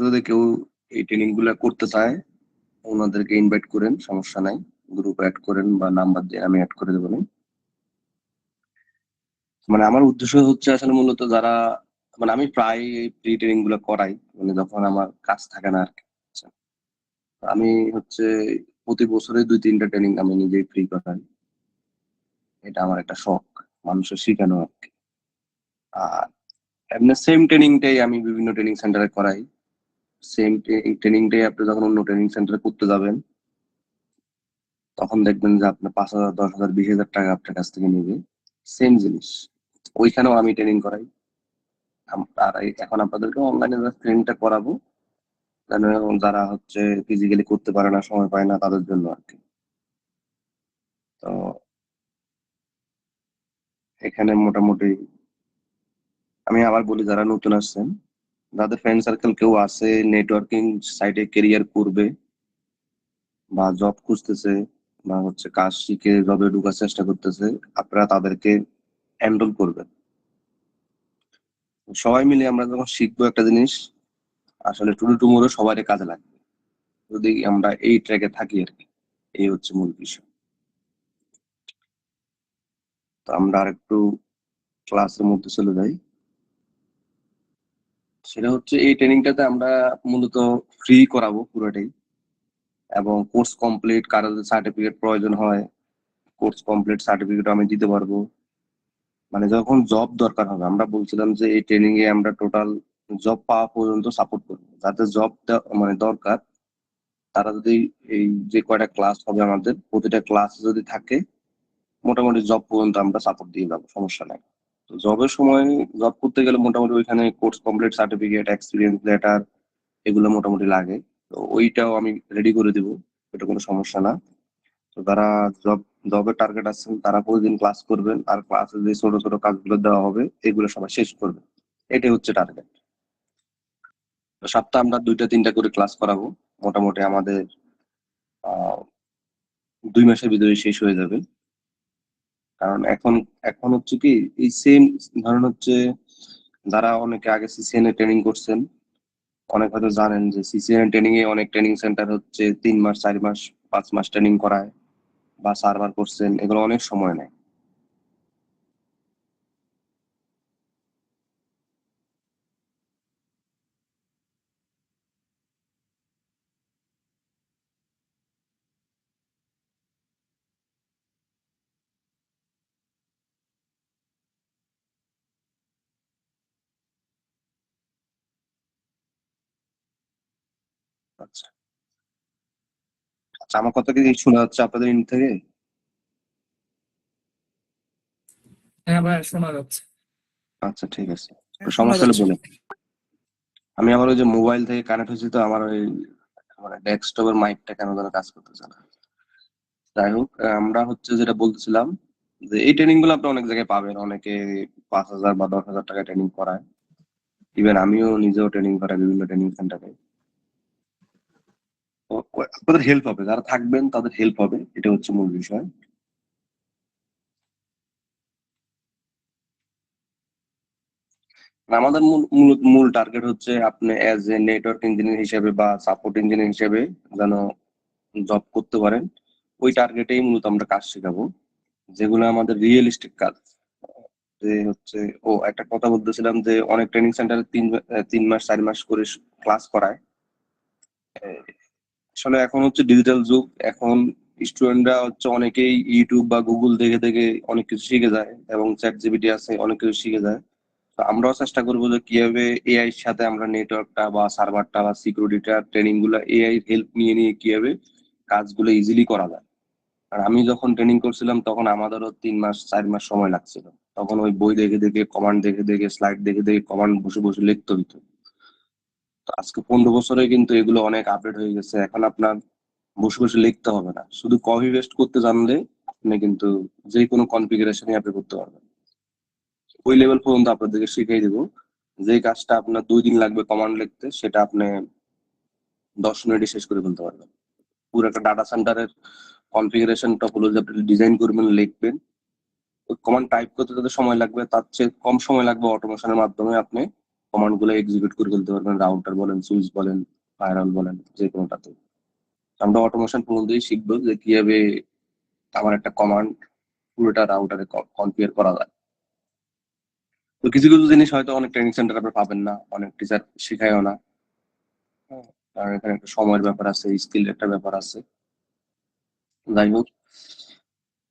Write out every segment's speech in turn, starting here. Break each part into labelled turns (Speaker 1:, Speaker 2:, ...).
Speaker 1: যদি কেউ এই ট্রেনিং গুলা করতে চায় ওনাদেরকে ইনভাইট করেন, সমস্যা নাই, গ্রুপ অ্যাড করেন বা নাম্বার দিয়ে আমি অ্যাড করে দেবো। মানে আমার উদ্দেশ্য হচ্ছে আসলে মূলত যারা মানে আমি প্রায় প্রি ট্রেনিং গুলো করাই, মানে যখন আমার কাজ থাকে না আর কি। আচ্ছা, আমি হচ্ছে প্রতি বছরে 2-3টা ট্রেনিং আমি নিজেই ফ্রি করাই। এটা আমার একটা শখ, মানুষের শিখানো আর কি। আর এমনি সেম ট্রেনিংটাই আমি বিভিন্ন ট্রেনিং সেন্টারে করাই। সেম ট্রেনিংটাই আপনি যখন অন্য ট্রেনিং সেন্টারে করতে যাবেন তখন দেখবেন যে আপনার 5,000, 10,000, 20,000 টাকা আপনার কাছ থেকে নেবে। সেম জিনিস ওইখানেও আমি ট্রেনিং করাই। আর এখন আপনাদেরকে অনলাইনে ট্রেনিংটা করাবো, যেন যারা হচ্ছে ফিজিক্যালি করতে পারে না, সময় পায় না, তাদের জন্য আর কি। তো এখানে মোটামুটি আমি আবার বলি, যারা নতুন আসছেন, যাদের ফ্রেন্ড সার্কেল কেউ আছে নেটওয়ার্কিং সাইটে কেরিয়ার করবে বা জব খুঁজতেছে বা হচ্ছে কাজ শিখে জবে ঢোকার চেষ্টা করতেছে, আপনারা তাদেরকে এনরোল করবেন। সবাই মিলে আমরা যখন শিখবো একটা জিনিস, আসলে টুডে টুমোরো সবারই কাজে লাগবে যদি আমরা এই ট্র্যাকে থাকি আর কি। এই হচ্ছে মূল বিষয়। তো আমরা আর একটু ক্লাসের মধ্যে চলে যাই। সেটা হচ্ছে এই ট্রেনিংটাতে আমরা মূলত ফ্রি করাবো পুরোটাই, এবং কোর্স কমপ্লিট কারো যদি সার্টিফিকেট প্রয়োজন হয় কোর্স কমপ্লিট সার্টিফিকেট আমি দিতে পারবো। মানে যখন জব দরকার হবে, আমরা বলছিলাম যে এই ট্রেনিং এ আমরা টোটাল জব পাওয়া পর্যন্ত সাপোর্ট করবো। যাদের জব মানে দরকার, তারা যদি এই যে কয়টা ক্লাস হবে আমাদের প্রতিটা ক্লাস যদি থাকে, মোটামুটি জব পর্যন্ত আমরা সাপোর্ট দিয়ে যাবো, সমস্যা নাই। তো জবের সময় জব করতে গেলে মোটামুটি ওইখানে course complete certificate, experience letter, এগুলো মোটামুটি লাগে। তো ওইটাও আমি রেডি করে দিব, এটা কোনো সমস্যা না। তো যারা জবের টার্গেট আছেন তারা প্রতিদিন ক্লাস করবেন, আর ক্লাসে যে ছোট ছোট কাজগুলো দেওয়া হবে এগুলো সবাই শেষ করবেন। এটাই হচ্ছে টার্গেট। তো সপ্তাহে আমরা 2-3টা করে ক্লাস করাবো। মোটামুটি আমাদের 2 মাসের ভিতরে শেষ হয়ে যাবে। কারণ এখন এখন হচ্ছে কি, এই সেম ধরুন হচ্ছে যারা অনেকে আগে সিসিএন এ ট্রেনিং করছেন, অনেক হয়তো জানেন যে সিসিএন ট্রেনিং এ অনেক ট্রেনিং সেন্টার হচ্ছে 3 মাস, 4 মাস, 5 মাস ট্রেনিং করায়, বা সার্ভার করছেন, এগুলো অনেক সময় নেয়। আচ্ছা আচ্ছা, আমার কথা কি শোনা যাচ্ছে আপনাদের ইন থেকে?
Speaker 2: হ্যাঁ ভাই, শোনা যাচ্ছে।
Speaker 1: আচ্ছা ঠিক আছে, তো
Speaker 2: হ্যাঁ, শোনা
Speaker 1: সমস্যা হলে
Speaker 2: যাচ্ছে।
Speaker 1: বলে। আমি আমার ওই যে মোবাইল থেকে কানেক্ট হয়েছি, তো আমার ওই মানে ডেস্কটপের মাইকটা কেন যেন কাজ করতেছে না। যাই হোক, আমরা হচ্ছে যেটা বলতেছিলাম, যে এই ট্রেনিং গুলো আপনি অনেক জায়গায় পাবেন, অনেকে 5,000 বা 10,000 টাকা ট্রেনিং করায়। ইভেন আমিও নিজেও ট্রেনিং করাই বিভিন্ন ট্রেনিং সেন্টারে। আপনাদের হেল্প হবে, যারা থাকবেন তাদের হেল্প হবে, এটা হচ্ছে মূল বিষয়। আমাদের মূল মূল মূল টার্গেট হচ্ছে আপনি অ্যাজ এ নেটওয়ার্ক ইঞ্জিনিয়ার হিসেবে বা সাপোর্ট ইঞ্জিনিয়ার হিসেবে যেন জব করতে পারেন। ওই টার্গেটেই মূলত আমরা কাজ শেখাবো, যেগুলো আমাদের রিয়েলিস্টিক কাজ। যে হচ্ছে, ও একটা কথা বলতেছিলাম যে অনেক ট্রেনিং সেন্টারে 3 মাস 4 মাস করে ক্লাস করায়। আসলে এখন হচ্ছে ডিজিটাল যুগ, এখন স্টুডেন্টরা হচ্ছে অনেকেই ইউটিউব বা গুগল দেখে দেখে অনেক কিছু শিখে যায়, এবং চ্যাট জিপিটি আছে, অনেক কিছু শিখে যায়। তো আমরাও চেষ্টা করবো যে কিভাবে এআই এর সাথে আমরা নেটওয়ার্কটা বা সার্ভারটা বা সিকিউরিটিটা ট্রেনিং গুলা এআই হেল্প নিয়ে নিয়ে কিভাবে কাজগুলো ইজিলি করা যায়। আর আমি যখন ট্রেনিং করছিলাম তখন আমাদেরও 3 মাস 4 মাস সময় লাগছিল। তখন ওই বই দেখে দেখে, কমান্ড দেখে দেখে, স্লাইড দেখে দেখে কমান্ড বসে বসে লিখতে হতো। তো আজকে 15 বছরে কিন্তু এগুলো অনেক আপডেট হয়ে গেছে। এখন আপনার বসে বসে লিখতে হবে না, শুধু কপি পেস্ট করতে জানলে আপনি কিন্তু যে কোনো কনফিগারেশনই আপনি করতে পারবেন। ওই লেভেল পর্যন্ত আপনাদেরকে শিখিয়ে দিব। যে কাজটা আপনার 2 দিন লাগবে কমান্ড লিখতে, সেটা আপনি 10 মিনিটে শেষ করে ফেলতে পারবেন। পুরো একটা ডাটা সেন্টারের কনফিগারেশন টপোলজি আপনি ডিজাইন করবেন, লিখবেন, ওই কমান্ড টাইপ করতে যত সময় লাগবে তার চেয়ে কম সময় লাগবে অটোমেশনের মাধ্যমে আপনি কমান্ড গুলো এক্সিকিউট করে ফেলতে পারবেন, রাউটার বলেন, সুইচ বলেন, ফায়ারওয়াল বলেন, যে কোনোটাতে। আমরা অটোমেশন পর্যন্তই শিখবো যে কিভাবে আমার একটা কমান্ড পুরোটা রাউটারে কনফিগার করা যায়। তো কিছু কিছু জিনিস হয়তো অনেক ট্রেনিং সেন্টার আপনি পাবেন না, অনেক টিচার শেখায়ও না। হ্যাঁ, কারণ এখানে একটা সময়ের ব্যাপার আছে, স্কিল একটা ব্যাপার আছে। যাই হোক,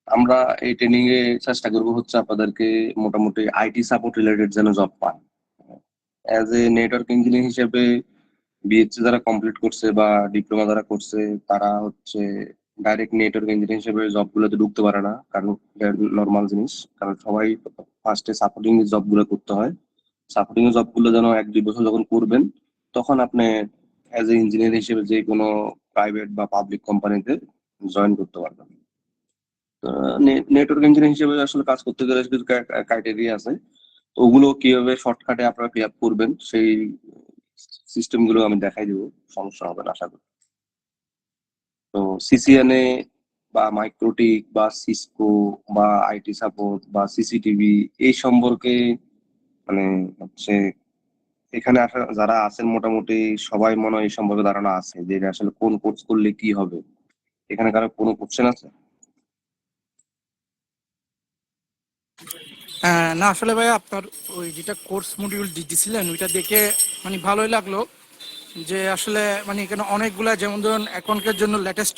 Speaker 1: আমরা এই ট্রেনিং এ চেষ্টা করবো হচ্ছে আপনাদেরকে মোটামুটি আইটি সাপোর্ট রিলেটেড যেন জব পান। অ্যাজ এ নেটওয়ার্ক ইঞ্জিনিয়ার হিসেবে বিএসসি যারা কমপ্লিট করছে বা ডিপ্লোমা যারা করছে, তারা হচ্ছে ডাইরেক্ট নেটওয়ার্ক ইঞ্জিনিয়ার হিসেবে জব গুলোতে ঢুকতে পারে না, কারণ নর্মাল জিনিস। কারণ সবাই ফার্স্টে সাপোর্টিং জব গুলো করতে হয়। সাপোর্টিং জব গুলো যেন 1-2 বছর যখন করবেন, তখন আপনি অ্যাজ এ ইঞ্জিনিয়ার হিসেবে যে কোনো প্রাইভেট বা পাবলিক কোম্পানিতে জয়েন করতে পারবেন। নেটওয়ার্ক ইঞ্জিনিয়ার হিসেবে আসলে কাজ করতে গেলে কিছু ক্রাইটেরিয়া আছে। তো ওগুলো কিভাবে শর্টকাটে আপনারা ক্লিয়ার করবেন, সেই সিস্টেম গুলো আমি দেখাই দেবো, সমস্যা হবে না আশা করি। তো সিসিএনএ বা মাইক্রোটিক বা সিসকো বা আইটি সাপোর্ট বা সিসিটিভি এই সম্পর্কে মানে হচ্ছে এখানে আসা যারা আছেন মোটামুটি সবাই মনে হয় এই সম্পর্কে ধারণা আছে যে এটা আসলে কোন কোর্স করলে কি হবে। এখানে কারো কোনো কোশ্চেন আছে?
Speaker 2: না আসলে ভাই আপনার ওই যেটা কোর্স মডিউল দিছিলেন ওইটা দেখে মানে ভালোই লাগলো, যে আসলে মানে এখানে অনেকগুলা, যেমন ধরুন এখনকার জন্য লেটেস্ট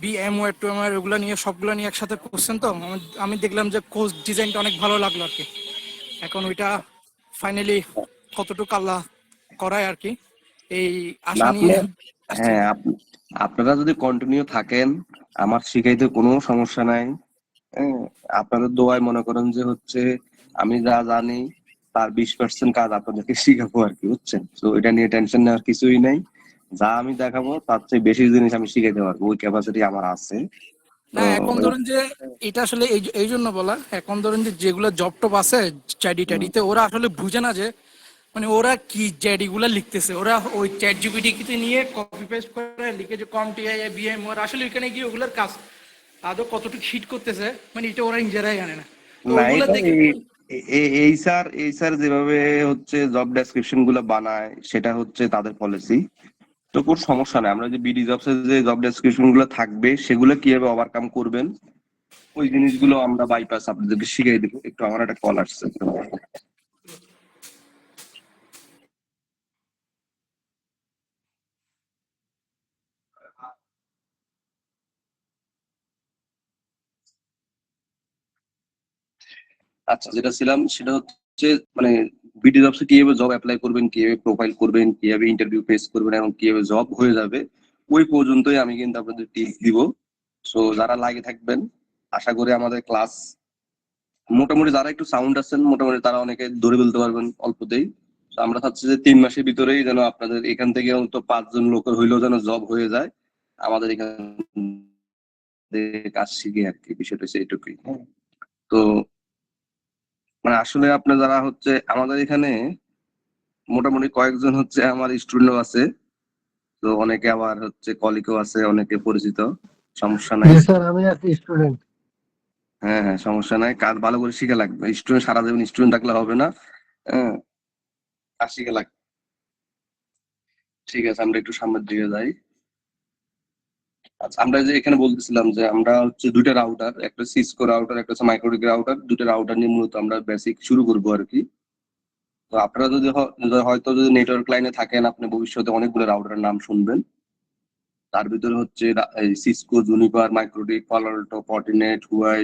Speaker 2: VMware টুএমওয়্যার ওগুলো নিয়ে সবগুলো নিয়ে একসাথে করছেন। তো আমি দেখলাম যে কোর্স ডিজাইনটা অনেক ভালো লাগলো আর কি। এখন ওইটা ফাইনালি কতটুকু আল্লাহ করায় আর কি, এই
Speaker 1: না
Speaker 2: আশা
Speaker 1: আপনি,
Speaker 2: নিয়ে আসছি।
Speaker 1: হ্যাঁ আপনারা যদি কন্টিনিউ থাকেন, আমার শিখাইতে কোনো সমস্যা নাই। হ্যাঁ, আপনাদের দোয়ায় মনে করেন যে হচ্ছে আমি যা জানি তার 20% কাজ আপনাদেরকে শিখাবো আর কি, বুঝছেন? তো এটা নিয়ে টেনশন নেওয়ার কিছুই নাই। যা আমি দেখাবো তার চেয়ে বেশি জিনিস আমি শিখাইতে পারবো, ওই ক্যাপাসিটি আমার আছে। তো
Speaker 2: না এখন ধরুন যে এটা আসলে এই জন্য বলা, এখন ধরুন যে যেগুলো জব টপ আছে চ্যাডি ট্যাডিতে, ওরা আসলে বুঝে না যে মানে ওরা কি জ্যাডি গুলা লিখতেছে, ওরা ওই চ্যাট জিপিটি কে নিয়ে কপি পেস্ট করে লিখে যে কম টিআই বিএম, ওরা আসলে ওইখানে গিয়ে ওগুলোর কাজ আদৌ কতটুকু হিট করতেছে মানে এটা ওরা নিজেরাই জানে না। তো
Speaker 1: না,
Speaker 2: ওইগুলা
Speaker 1: এটা
Speaker 2: দেখে
Speaker 1: এই স্যার যেভাবে হচ্ছে জব ডেসক্রিপশন গুলো বানায় সেটা হচ্ছে তাদের পলিসি। তো কোনো সমস্যা নাই, আমরা যে বিডি জবস এর যে জব ডেসক্রিপশন গুলো থাকবে সেগুলো কিভাবে ওভারকাম করবেন ওই জিনিসগুলো আমরা বাইপাস আপনাদেরকে শিখিয়ে দেবো। একটু আমার একটা কল আসছে। আচ্ছা, যেটা ছিলাম সেটা হচ্ছে মানে বিডি জবসে কিভাবে জব অ্যাপ্লাই করবেন, কিভাবে প্রোফাইল করবেন, কিভাবে ইন্টারভিউ ফেস করবেন এবং কিভাবে জব হয়ে যাবে, ওই পর্যন্তই আমি কিন্তু আপনাদের টিপস দিব। সো যারা লাগে থাকবেন, আশা করি আমাদের ক্লাস মোটামুটি যারা একটু সাউন্ড আছেন মোটামুটি তারা অনেকে ধরে ফেলতে পারবেন অল্পতেই। তো আমরা চাচ্ছি যে 3 মাসের ভিতরেই যেন আপনাদের এখান থেকে অন্তত 5 জন লোকের হইলেও যেন জব হয়ে যায় আমাদের এখান থেকে কাজ শিখে আর কি, বিষয়টা হচ্ছে এইটুকুই। তো মানে আসলে আপনার যারা হচ্ছে আমাদের এখানে মোটামুটি কয়েকজন হচ্ছে আমার স্টুডেন্টও আছে, তো অনেকে আবার হচ্ছে কলিগও আছে, অনেকে পরিচিত। সমস্যা নাই।
Speaker 3: জি স্যার, আমি আছি স্টুডেন্ট।
Speaker 1: হ্যাঁ হ্যাঁ, সমস্যা নাই, কাজ ভালো করে শিখে লাগবে। স্টুডেন্ট সারা জীবন স্টুডেন্ট থাকলে হবে না। হ্যাঁ, কাজ শিখে লাগবে। ঠিক আছে, আমরা একটু সামনের দিকে যাই। আচ্ছা, আমরা যে এখানে বলতেছিলাম যে আমরা হচ্ছে দুইটা রাউটার, একটা সিসকো রাউটার, একটা হচ্ছে মাইক্রোটিক রাউটার, দুটো রাউটার নিয়ে মূলত আমরা বেসিক শুরু করবো আর কি। তো আপনারা যদি হয়তো যদি নেটওয়ার্ক লাইনে থাকেন, আপনি ভবিষ্যতে অনেকগুলো রাউটারের নাম শুনবেন। তার ভিতরে হচ্ছে সিসকো, জুনিপার, মাইক্রোটিক, পালো আল্টো, ফর্টিনেট, হুয়াই,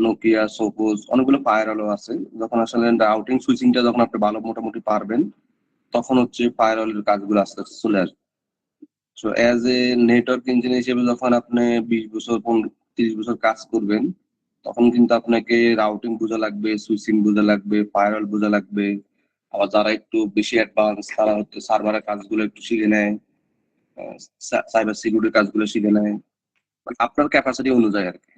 Speaker 1: নোকিয়া, সোপোজ, অনেকগুলো ফায়ারওয়ালও আছে। যখন আসলে রাউটিং সুইচিংটা যখন আপনি ভালো মোটামুটি পারবেন, তখন হচ্ছে ফায়ারওয়ালের কাজগুলো আস্তে আস্তে চলে আসবে। So as a network engineer হিসেবে যখন আপনি 20 বছর 30 বছর কাজ করবেন, তখন কিন্তু আপনাকে রাউটিং বোঝা লাগবে, সুইচিং বোঝা লাগবে, ফায়ারওয়াল বোঝা লাগবে। আবার যারা একটু বেশি অ্যাডভান্স তারা হচ্ছে সার্ভারের কাজগুলো একটু শিখে নেয়, সাইবার সিকিউরিটির কাজগুলো শিখে নেয়, মানে আপনার ক্যাপাসিটি অনুযায়ী আর কি।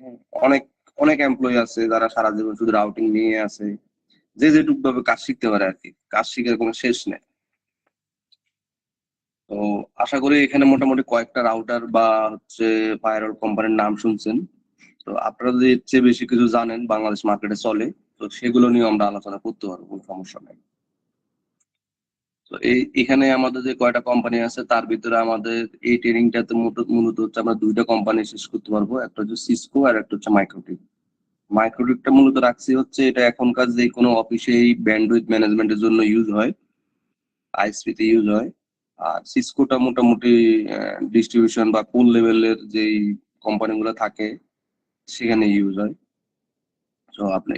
Speaker 1: অনেক অনেক এমপ্লয়ি আছে যারা সারা জীবন শুধু রাউটিং নিয়ে আছে, যে যেটুকু ভাবে কাজ শিখতে পারে আর কি, কাজ শিখার কোনো শেষ নেই। তো আশা করি এখানে মোটামুটি কয়েকটা রাউটার বা হচ্ছে ফায়ারওয়াল কোম্পানির নাম শুনছেন। তো আপনারা যদি এর চেয়ে বেশি কিছু জানেন বাংলাদেশ মার্কেটে চলে, তো সেগুলো নিয়ে আমরা আলোচনা করতে পারবো, কোনো সমস্যা নেই। তো এখানে আমাদের যে কয়টা কোম্পানি আছে তার ভিতরে আমাদের এই ট্রেনিংটাতে মূলত হচ্ছে আমরা দুইটা কোম্পানি শেষ করতে পারবো, একটা হচ্ছে সিসকো আর একটা হচ্ছে মাইক্রোটেক। মাইক্রোটেকটা মূলত রাখছি হচ্ছে এটা এখনকার যে কোনো অফিসেই ব্যান্ডউইথ ম্যানেজমেন্টের জন্য ইউজ হয়, আইএসপি তে ইউজ হয়। আর সিসকোটা মোটামুটি ডিস্ট্রিবিউশন বা কোর লেভেলের যেই কোম্পানিগুলো থাকে সেখানে ইউজ হয়। তো আপনি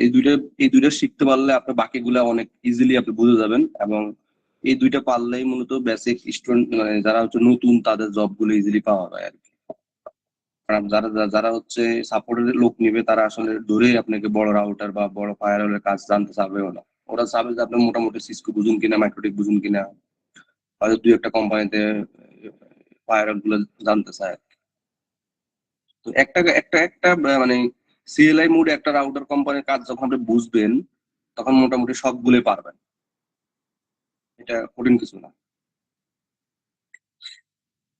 Speaker 1: এই দুইটা শিখতে পারলে আপনি বাকিগুলা অনেক ইজিলি আপনি বুঝে যাবেন, এবং এই দুইটা পারলেই মূলত বেসিক স্টুডেন্ট মানে যারা হচ্ছে নতুন তাদের জব গুলো ইজিলি পাওয়া যায় আর কি। কারণ যারা যারা যারা হচ্ছে সাপোর্টের লোক নিবে তারা আসলে ধরেই আপনাকে বড় রাউটার বা বড় ফায়ারওয়ালের কাজ জানতে চাবেও না। ওরা চাবে যে আপনি মোটামুটি সিসকো বুঝুন কিনা, মাইক্রোটেক বুঝুন কিনা, হয়তো দুই একটা কোম্পানিতে ফায়ারওয়াল গুলো জানতে চায়। তো একটা একটা একটা মানে সিএলআই মোডে একটা রাউটার কোম্পানির কাজ যখন আপনি বুঝবেন তখন মোটামুটি সবগুলোই পারবেন। এটা কঠিন কিছু না।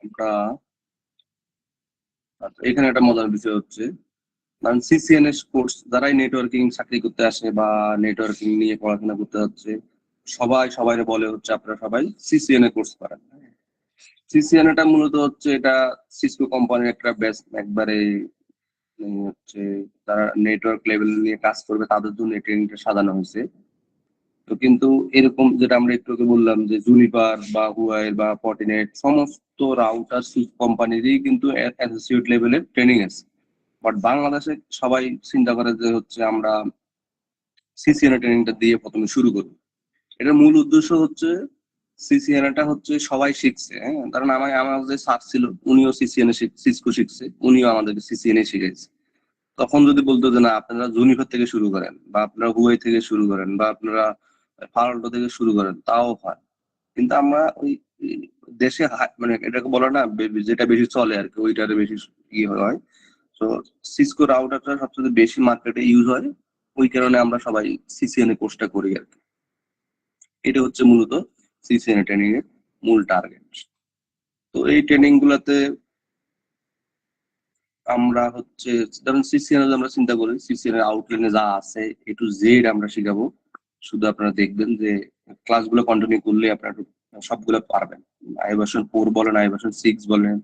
Speaker 1: আমরা এখানে একটা মজার বিষয় হচ্ছে, কারণ সিসিএনএস কোর্স যারাই নেটওয়ার্কিং চাকরি করতে আসে বা নেটওয়ার্কিং নিয়ে পড়াশোনা করতে হচ্ছে, সবাই সবাই বলে হচ্ছে আপনারা সবাই সিসিএনএ কোর্স করেন। সিসিএনএ টা মূলত হচ্ছে এটা সিসকো কোম্পানির একটা বেস্ট একবারে হচ্ছে যারা নেটওয়ার্ক লেভেল নিয়ে কাজ করবে তাদের জন্য এই ট্রেনিংটা সাজানো হয়েছে। তো কিন্তু এরকম যেটা আমরা একটু আগে বললাম যে জুনিপার বা হুয়াই বা ফর্টিনেট সমস্ত রাউটার সুইচ কোম্পানিরই কিন্তু অ্যাসোসিয়েট লেভেলের ট্রেনিং আছে। বাট বাংলাদেশে সবাই চিন্তা করে যে হচ্ছে আমরা সিসিএনএ ট্রেনিংটা দিয়ে প্রথমে শুরু করবো। এটার মূল উদ্দেশ্য হচ্ছে সিসিএনএ টা হচ্ছে সবাই শিখছে, হ্যাঁ, কারণ আমার যে স্যার ছিল উনিও সিসিএনএ সিসকো শিখছে, উনিও আমাদেরকে সিসিএনএ শিখেছে। তখন যদি বলতো যে না আপনারা জুনিপার থেকে শুরু করেন বা আপনারা হুয়াই থেকে শুরু করেন বা আপনারা ফার্ল্টো থেকে শুরু করেন তাও হয়। কিন্তু আমরা ওই দেশে মানে এটাকে বলে না যেটা বেশি চলে আর কি ওইটারে বেশি ইয়ে হয়। তো সিসকো রাউটারটা সবচেয়ে বেশি মার্কেটে ইউজ হয়, ওই কারণে আমরা সবাই সিসিএনএ কোর্সটা করি আর কি। এটা হচ্ছে মূলত সিসিএনএ ট্রেনিং এর মূল টার্গেট। তো এই ট্রেনিং গুলাতে আমরা হচ্ছে যেমন সিসিএনএ আমরা চিন্তা করি সিসিএনএ আউটলাইনে যা আছে এ টু জেড আমরা শিখাবো। শুধু আপনারা দেখবেন যে ক্লাসগুলো কন্টিনিউ করলে আপনারা সবগুলো পারবেন। আই ভার্সন 4 বলেন, আই ভার্সন 6 বলেন,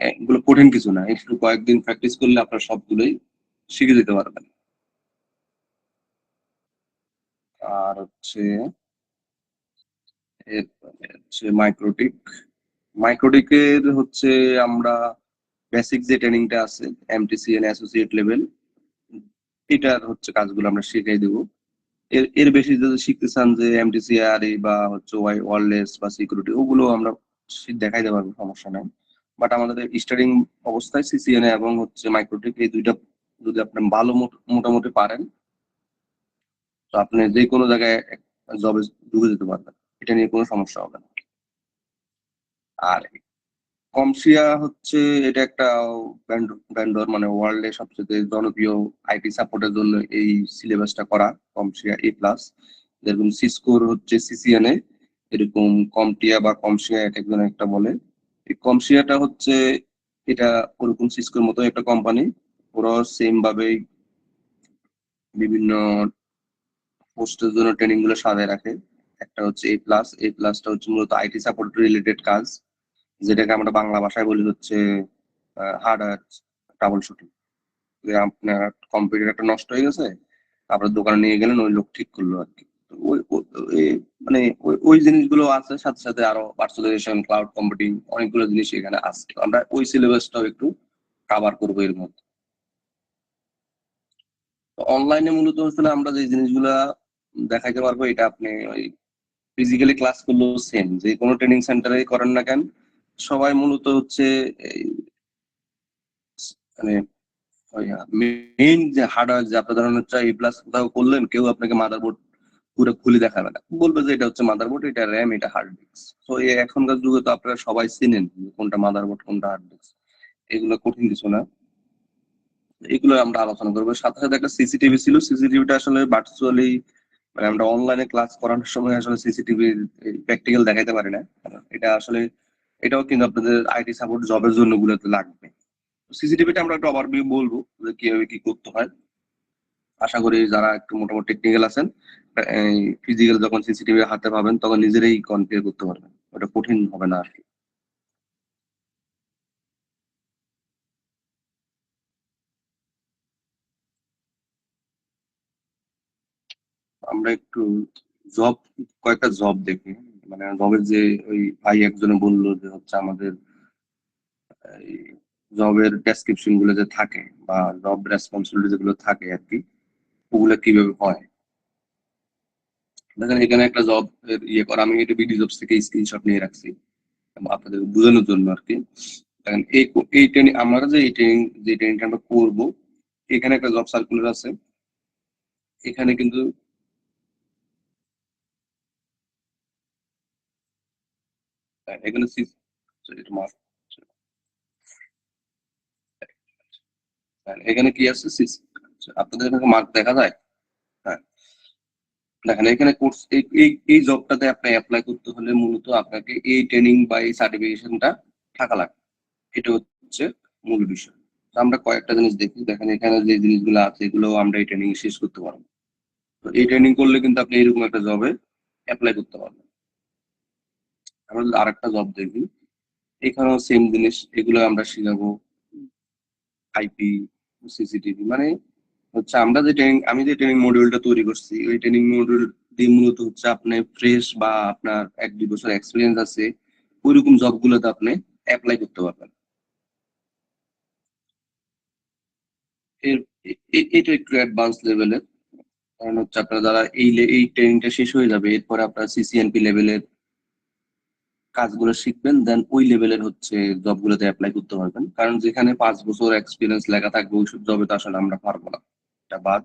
Speaker 1: এগুলো কঠিন কিছু না, একটু কয়েকদিন প্র্যাকটিস করলে আপনারা সবগুলোই শিখে যেতে পারবেন। আর হচ্ছে এরপরে হচ্ছে মাইক্রোটিক। মাইক্রোটিকের হচ্ছে আমরা বেসিক যে ট্রেনিংটা আছে এমটিসিএন অ্যাসোসিয়েট লেভেল, এটার হচ্ছে কাজগুলো আমরা শিখাই দেবো। এর এর বেশি যদি শিখতে চান যে এমটিসিআর বা হচ্ছে ওয়্যারলেস বা সিকিউরিটি ওগুলো আমরা দেখাইতে পারবো, সমস্যা নাই। বাট আমাদের স্টার্টিং অবস্থায় সিসিএনএ এবং হচ্ছে মাইক্রোটেক এই দুইটা যদি আপনি ভালো মোটামুটি পারেন তো আপনি যে কোনো জায়গায় জবে ঢুকে যেতে পারবেন, এটা নিয়ে কোনো সমস্যা হবে না। আর কমশিয়া হচ্ছে এটা একটা ভেন্ডর মানে ওয়ার্ল্ডে সবচেয়ে জনপ্রিয় আইটি সাপোর্টের জন্য এই সিলেবাসটা করা, কমশিয়া A+। যেরকম সিসকোর হচ্ছে সিসিএনএ, এরকম কমটিয়া বা কমশিয়া এক একজন একটা বলে। এই কমশিয়াটা হচ্ছে এটা ওরকম সিসকোর মতো একটা কোম্পানি, ওরা সেম ভাবে বিভিন্ন পোস্টের জন্য ট্রেনিং গুলো সাজায় রাখে। একটা হচ্ছে A+টা হচ্ছে মূলত আইটি সাপোর্ট রিলেটেড কাজ, যেটাকে আমরা বাংলা ভাষায় বলি হচ্ছে হার্ডওয়্যার ট্রাবল শুটিং। যে আপনার কম্পিউটার একটা নষ্ট হয়ে গেছে, আপনার দোকানে নিয়ে গেলেন, ওই লোক ঠিক করলো আর কি। তো মানে ওই জিনিসগুলো আছে, সাথে সাথে আরো ভার্চুয়ালাইজেশন, ক্লাউড কম্পিউটিং, অনেকগুলো জিনিস এখানে আছে। আমরা ওই সিলেবাসটাও একটু কাভার করবো এর মধ্যে। অনলাইনে মূলত হচ্ছে আমরা যে জিনিসগুলা দেখাইতে পারবো এটা আপনি ওই ফিজিক্যালি ক্লাস করলেও সেম, যে কোনো ট্রেনিং সেন্টারে করেন না কেন সবাই মূলত হচ্ছে এই মানে মেইন যে হার্ডওয়্যার যে আপনার ধরেন হচ্ছে A+ কোথাও করলেন, কেউ আপনাকে মাদারবোর্ড পুরো খুলে দেখাবে না, বলবে যে এটা হচ্ছে মাদারবোর্ড, এটা র্যাম, এটা হার্ড ডিস্ক। তো এই এখনকার যুগে তো আপনারা সবাই চিনেন যে কোনটা মাদারবোর্ড কোনটা হার্ড ডিস্ক, এগুলো কঠিন কিছু না। এগুলো আমরা আলোচনা করবো। সাথে সাথে একটা সিসিটিভি ছিল, সিসিটিভিটা আসলে ভার্চুয়ালি মানে আমরা অনলাইনে ক্লাস করানোর সময় আসলে সিসিটিভির প্র্যাকটিক্যাল দেখাইতে পারি না। এটা আসলে এটাও কিন্তু আপনাদের আইটি সাপোর্ট জবের জন্য গুলোতে লাগবে। সিসিটিভিটা আমরা একটা ওভারভিউ বলবো যে কিভাবে কি করতে হয়। আশা করি যারা একটু মোটামুটি টেকনিক্যাল আছেন, এই ফিজিক্যাল যখন সিসিটিভি হাতে পাবেন তখন নিজেরাই কনফিগার করতে পারবেন, ওটা কঠিন হবে না আর কি। আমরা একটু জব, কয়েকটা জব দেখি। মানে জবের যে ওই ভাই একজনে বললো যে হচ্ছে আমাদের জবের ডেসক্রিপশন গুলো যে থাকে বা জব রেসপন্সিবিলিটি যেগুলো থাকে আর কি, ওগুলো কিভাবে হয়। দেখেন এখানে একটা জব এর ইয়ে করা, আমি এটা বিডি জবস থেকে স্ক্রিনশট নিয়ে রাখছি আপনাদের বোঝানোর জন্য আর কি। দেখেন এই ট্রেনিং, আমরা যে এই ট্রেনিং, যে ট্রেনিংটা আমরা করবো, এখানে একটা জব সার্কুলার আছে। এখানে কিন্তু এখানে এটা এখানে কি আছে আপনাদের এখানে মার্ক দেখা যায়। হ্যাঁ, দেখেন এখানে কোর্স, এই এই এই জবটাতে আপনি অ্যাপ্লাই করতে হলে মূলত আপনাকে এই ট্রেনিং বা এই সার্টিফিকেশনটা থাকা লাগবে। এটা হচ্ছে মূল বিষয়। তো আমরা কয়েকটা জিনিস দেখি, দেখেন এখানে যে জিনিসগুলো আছে এগুলো আমরা এই ট্রেনিং শেষ করতে পারবো। তো এই ট্রেনিং করলে কিন্তু আপনি এরকম একটা জবে অ্যাপ্লাই করতে পারবেন। আমরা যদি আরেকটা জব দেখি, এখানেও সেম জিনিস, এগুলো আমরা শিখাবো। আইপি, সিসিটিভি, মানে হচ্ছে আমরা যে ট্রেনিং, আমি যে ট্রেনিং মডিউলটা তৈরি করছি ওই ট্রেনিং মডিউল দিয়ে মূলত হচ্ছে আপনি ফ্রেশ বা আপনার 1-2 বছর এক্সপিরিয়েন্স আছে ওইরকম জব গুলোতে আপনি অ্যাপ্লাই করতে পারবেন। এর এটা একটু অ্যাডভান্স লেভেলের, কারণ হচ্ছে আপনার যারা এই ট্রেনিংটা শেষ হয়ে যাবে এরপরে আপনার সিসিএনপি লেভেলের কাজগুলো শিখবেন, দেন ওই লেভেলের হচ্ছে জব গুলোতে অ্যাপ্লাই করতে পারবেন। কারণ যেখানে 5 বছর এক্সপিরিয়েন্স লেখা থাকবে ওইসব জবে তো আসলে আমরা পারবো না। এটা বাদ,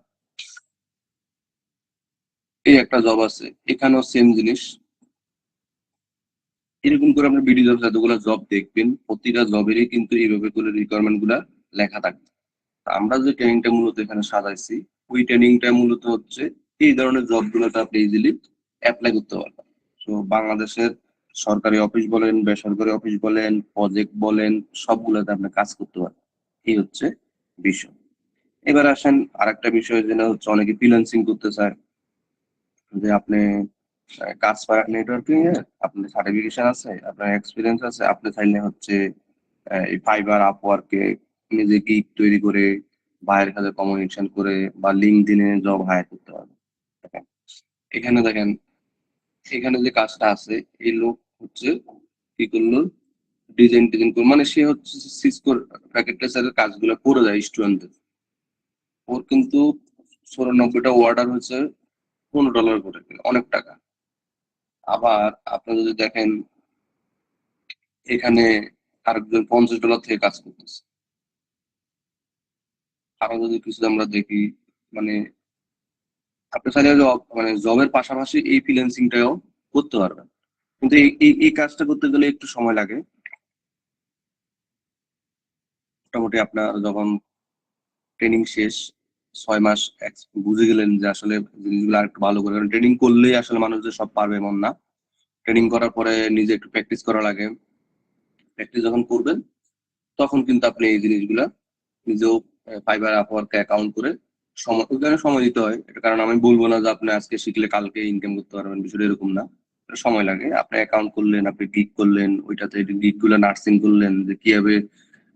Speaker 1: এই একটা জব আছে, এখানেও সেম জিনিস। এরকম করে আপনি বিডি জব যতগুলো জব দেখবেন প্রতিটা জবেরই কিন্তু এইভাবে করে রিকোয়ারমেন্ট গুলা লেখা থাকবে। আমরা যে ট্রেনিংটা মূলত এখানে সাজাইছি ওই ট্রেনিংটা মূলত হচ্ছে এই ধরনের জব গুলোতে আপনি ইজিলি অ্যাপ্লাই করতে পারবেন। তো বাংলাদেশের সরকারি অফিস বলেন, বেসরকারি অফিস বলেন, প্রজেক্ট বলেন, সবগুলোতে আপনি কাজ করতে পারবেন। এই হচ্ছে বিষয়। এবার আসেন আরেকটা বিষয়, যেটা হচ্ছে অনেকে ফ্রিল্যান্সিং করতে চায়, যে আপনি কাজ পারেন নেটওয়ার্কিং এ, আপনার সার্টিফিকেশন আছে, আপনার এক্সপিরিয়েন্স আছে, আপনি চাইলে হচ্ছে এই ফাইবার, আপওয়ার্কে নিজে গিগ তৈরি করে বাইরের কাছে কমিউনিকেশন করে বা লিঙ্কডইনে জব হায়ার করতে পারবেন। দেখেন এখানে দেখেন, এখানে যে কাজটা আছে, এই লোক হচ্ছে কি করলো, ডিজাইন টিজাইন করে, মানে সে হচ্ছে সিসকোর প্যাকেট টেস্টারের কাজগুলো করে দেয় স্টুডেন্টদের। ওর কিন্তু 94টা অর্ডার হচ্ছে $15 করে, অনেক টাকা। আবার আপনি যদি দেখেন এখানে আরেকজন $50 থেকে কাজ করতেছে। আরো যদি কিছু আমরা দেখি, মানে আপনি চাইলে মানে জবের পাশাপাশি এই ফ্রিল্যান্সিংটাও করতে পারবেন। কিন্তু এই কাজটা করতে গেলে একটু সময় লাগে। মোটামুটি আপনার যখন ট্রেনিং শেষ, 6 মাস বুঝে গেলেন যে আসলে জিনিসগুলো আর একটু ভালো করে, ট্রেনিং করলেই আসলে মানুষ যে সব পারবে এমন না। ট্রেনিং করার পরে নিজে একটু প্র্যাকটিস করা লাগে। প্র্যাকটিস যখন করবেন তখন কিন্তু আপনি এই জিনিসগুলা নিজেও ফাইবার, আপওয়ার্কে অ্যাকাউন্ট করে সময়, ওখানে সময় দিতে হয়। এটা কারণ আমি বলবো না যে আপনি আজকে শিখলে কালকে ইনকাম করতে পারবেন, বিষয়টা এরকম না। এটা সময় লাগে। আপনি অ্যাকাউন্ট করলেন, আপনি গিগ করলেন, ওইটাতে গিগ গুলো নার্সিং করলেন, যে কিভাবে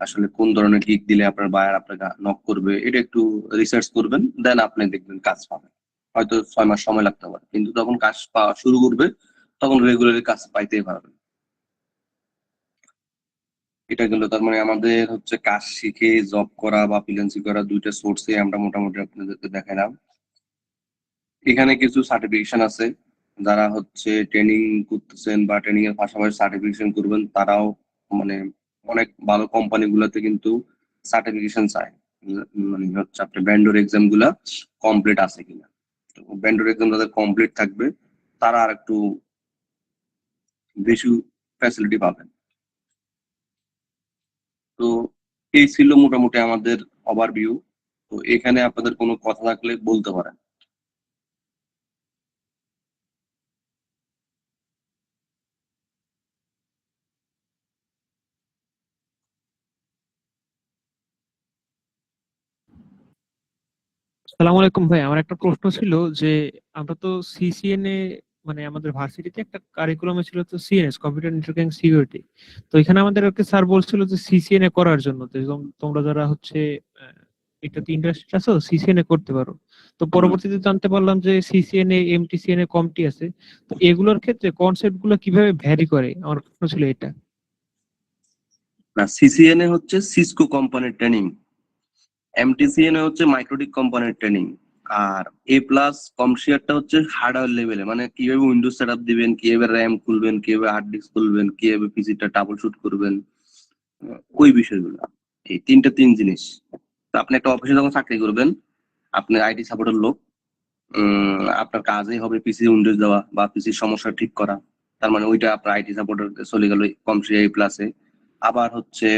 Speaker 1: আসলে কোন ধরনের গিগ দিলে আপনার বায়ার আপনাকে নক করবে, এটা একটু রিসার্চ করবেন, দেন আপনি দেখবেন কাজ পাবেন। হয়তো 6 মাস সময় লাগতে পারে, কিন্তু যখন কাজ পাওয়া শুরু করবে তখন রেগুলারলি কাজ পাইতেই পারবেন। এটা কিন্তু তার মানে আমাদের হচ্ছে কাজ শিখে জব করা বা ফ্রিল্যান্সিং করা দুইটা সোর্সে আমরা মোটামুটি আপনাদেরকে দেখালাম। এখানে কিছু সার্টিফিকেশন আছে, যারা হচ্ছে ট্রেনিং করতেছেন বা ট্রেনিং এর পাশাপাশি সার্টিফিকেশন করবেন তারাও মানে অনেক ভালো কোম্পানি গুলাতে কিন্তু সার্টিফিকেশন চায়। মানে হচ্ছে আপনার ভেন্ডর এক্সাম গুলা কমপ্লিট আছে কিনা। তো ভেন্ডর এক্সাম যাদের কমপ্লিট থাকবে তারা আর একটু বেশি ফ্যাসিলিটি পাবেন। তো এই ছিল মোটামুটি আমাদের ওভারভিউ। তো এখানে আপনাদের কোনো কথা থাকলে বলতে পারেন।
Speaker 3: সালাম আলাইকুম ভাই, আমার একটা প্রশ্ন ছিল যে আমরা তো সিসিএনএ, মানে আমাদের ভার্সিটিতে একটা কারিকুলামে ছিল তো CNS, computer network and security. তো এখানে আমাদেরকে স্যার বলছিল যে সিসিএনএ করার জন্য, তো তোমরা যারা হচ্ছে আহ, এটাতে ইন্টারেস্টেড আছো সিসিএনএ করতে পারো। তো পরবর্তীতে জানতে পারলাম যে সিসিএনএ, এমটিসিএনএ, কমটি আছে। তো এগুলোর ক্ষেত্রে কনসেপ্ট গুলো কিভাবে ভ্যারি করে, আমার প্রশ্ন ছিল এটা।
Speaker 1: না, সিসিএনএ হচ্ছে সিসকো কোম্পানির ট্রেনিং, এমটিসিএনএ হচ্ছে মাইক্রোটিক কোম্পানির ট্রেনিং, আর এ প্লাস কমশিয়ারটা হচ্ছে হার্ডওয়্যার লেভেলে, মানে কিভাবে উইন্ডোজ সেট আপ দিবেন, কিভাবে র্যাম খুলবেন, কিভাবে হার্ড ডিস্ক খুলবেন, কিভাবে পিসিটা ট্রাবল শুট করবেন, ওই বিষয়গুলো। এই তিন জিনিস। তো আপনি একটা অফিসে যখন চাকরি করবেন, আপনি আইটি সাপোর্টের লোক, আপনার কাজই হবে পিসি উইন্ডোজ দেওয়া বা পিসির সমস্যা ঠিক করা। তার মানে ওইটা আপনার আইটি সাপোর্টার চলে গেল কমশিয়া এ প্লাসে। আবার হচ্ছে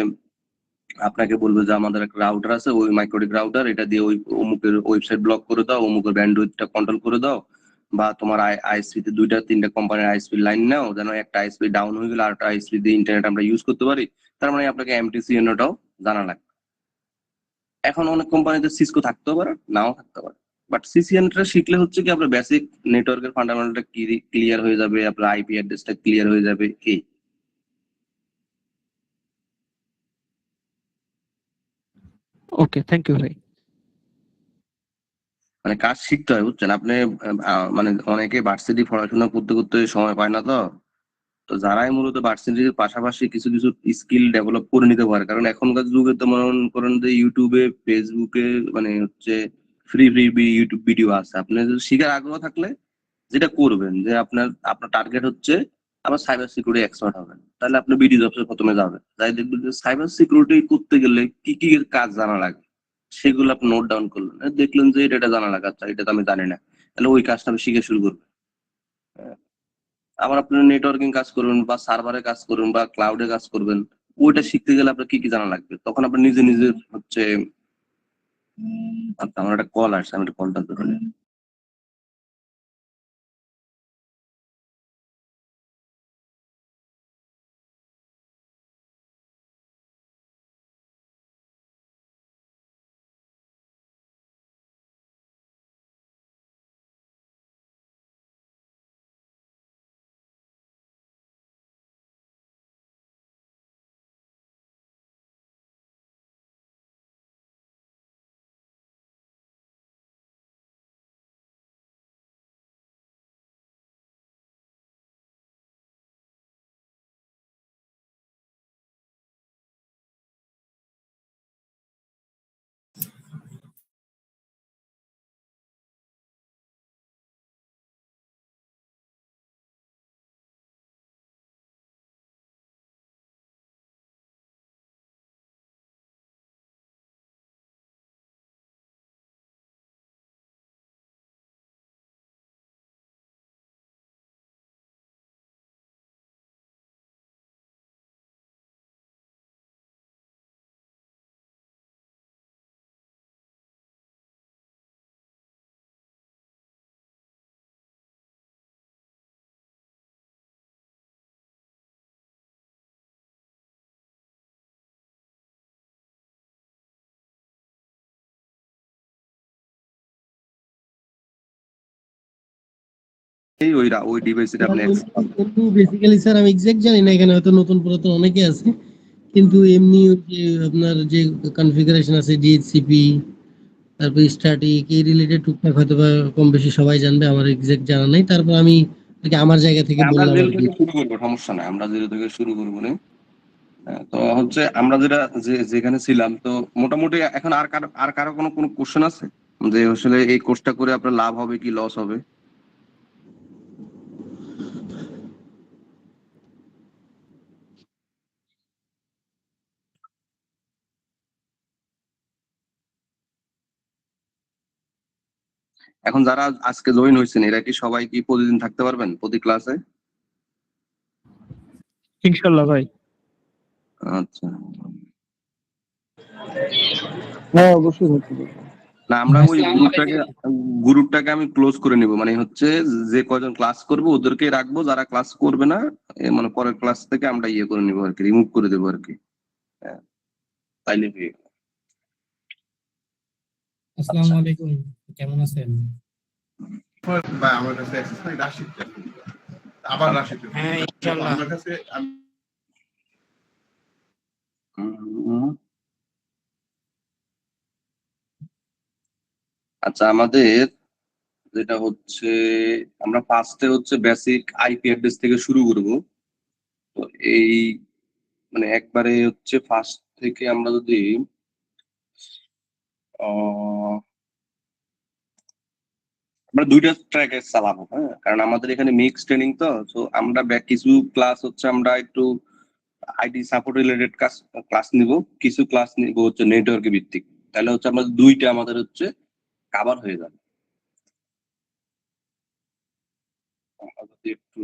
Speaker 1: আপনাকে বলবে যে আমাদের একটা রাউটার আছে, ওই মাইক্রোটিক রাউটার, এটা দিয়ে ওই অমুকের ওয়েবসাইট ব্লক করে দাও, অমুকের ব্যান্ডউইথটা কন্ট্রোল করে দাও, বা তোমার আইএসপি তে দুইটা তিনটা কোম্পানির আইএসপি লাইন নাও, যেন একটা আইএসপি ডাউন হয়ে গেলে আরেকটা আইএসপি দিয়ে ইন্টারনেট আমরা ইউজ করতে পারি। তার মানে আপনাকে এমটিসিএনটাও জানা লাগবে। এখন অনেক কোম্পানিতে সিসকো থাকতেও পারে, নাও থাকতে পারে, বাট সিসিএনটা শিখলে হচ্ছে কি আপনার বেসিক নেটওয়ার্কের ফান্ডামেন্টালটা ক্লিয়ার হয়ে যাবে, আপনার আইপি অ্যাড্রেসটা ক্লিয়ার হয়ে যাবে। এই
Speaker 3: ওকে, থ্যাংক ইউ ভাই।
Speaker 1: মানে কাজ শিখতে হয়, বুঝছেন আপনি। মানে অনেকে ভার্সিটি পড়াশোনা করতে করতে সময় পায় না। তো তো যারাই মূলত ভার্সিটির পাশাপাশি কিছু কিছু স্কিল ডেভেলপ করে নিতে পারে, কারণ এখনকার যুগে তো মনে করেন যে ইউটিউবে, ফেসবুকে, মানে হচ্ছে ফ্রি ফ্রি ইউটিউব ভিডিও আছে। আপনি যদি শিখার আগ্রহ থাকলে যেটা করবেন, যে আপনার আপনার টার্গেট হচ্ছে আবার সাইবার সিকিউরিটি এক্সপার্ট হবেন, তাহলে আপনি বিডি জবসে প্রথমে যাবেন, যাই দেখবেন যে সাইবার সিকিউরিটি করতে গেলে কি কি কাজ জানা লাগে, সেগুলো আপনি নোট ডাউন করলেন, আর দেখলেন যে এটা জানা লাগে, আচ্ছা এটা তো আমি জানি না, তাহলে ওই কাজটা আমি শিখে শুরু করবেন। আবার আপনি নেটওয়ার্কিং কাজ করবেন বা সার্ভারে কাজ করবেন বা ক্লাউডে কাজ করবেন, ওইটা শিখতে গেলে আপনার কি কি জানা লাগবে, তখন আপনি নিজে নিজে হচ্ছে। আচ্ছা, আমার একটা কল আসছে, আমি একটা কলটা ধরে নিই। এই ওই ডিভাইসে আপনি access পাবেন।
Speaker 4: কিন্তু বেসিক্যালি স্যার আমি এক্সাক্ট জানি না, এখানে হয়তো নতুন পুরাতন অনেকে আছে, কিন্তু এমনি ওই যে আপনার যে কনফিগারেশন আছে, ডিএইচসিপি, তারপর স্ট্যাটিক, এই রিলেটেড টুকটাক হয়তো বা কম বেশি সবাই জানবে, আমার এক্সাক্ট জানা নাই। তারপর আমি আর কি আমার জায়গা থেকে
Speaker 1: আমরা
Speaker 4: বললাম আর
Speaker 1: জিরো
Speaker 4: কি।
Speaker 1: থেকে শুরু করবো, সমস্যা নাই, আমরা জিরো থেকে শুরু করবো না। তো হচ্ছে আমরা যেটা যেখানে ছিলাম, তো মোটামুটি এখন আর কারো কোনো কোনো কোশ্চেন আছে যে আসলে এই কোর্সটা করে আপনার লাভ হবে কি লস হবে? এখন যারা আজকে জয়েন হয়েছেন, এরা কি সবাই কি প্রতিদিন থাকতে পারবেন প্রতি ক্লাসে?
Speaker 3: ইনশাল্লাহ ভাই।
Speaker 1: আচ্ছা।
Speaker 5: হ্যাঁ, অবশ্যই থাকতে পারবো।
Speaker 1: না, আমরা ওই গ্রুপটাকে আমি ক্লোজ করে নিব, মানে হচ্ছে যে কয়জন ক্লাস করবে ওদেরকে রাখবো, যারা ক্লাস করবে না মানে পরের ক্লাস থেকে আমরা ইয়ে করে নিবো আর কি, রিমুভ করে দেবো আর কি। হ্যাঁ, তাইলে
Speaker 6: আসসালামু আলাইকুম, কেমন আছেন?
Speaker 7: বা আমার কাছে অ্যাক্সেস নাই, রাশিদ আবার রাশিদ
Speaker 6: হ্যাঁ ইনশাআল্লাহ।
Speaker 7: আমার কাছে
Speaker 1: উম, আচ্ছা, আমাদের যেটা হচ্ছে, আমরা ফার্স্টে হচ্ছে বেসিক আইপি অ্যাড্রেস থেকে শুরু করব। তো এই মানে একবারে হচ্ছে ফার্স্ট থেকে আমরা যদি আমরা দুইটা ট্র্যাকে চালাবো, হ্যাঁ, কারণ আমাদের এখানে মিক্স ট্রেনিং, তো আমরা কিছু ক্লাস হচ্ছে আমরা একটু আইটি সাপোর্ট রিলেটেড ক্লাস নিব, কিছু ক্লাস নিব হচ্ছে নেটওয়ার্ক ভিত্তিক। তাহলে হচ্ছে আমাদের দুইটা আমাদের হচ্ছে কাভার হয়ে যাবে। আমরা যদি একটু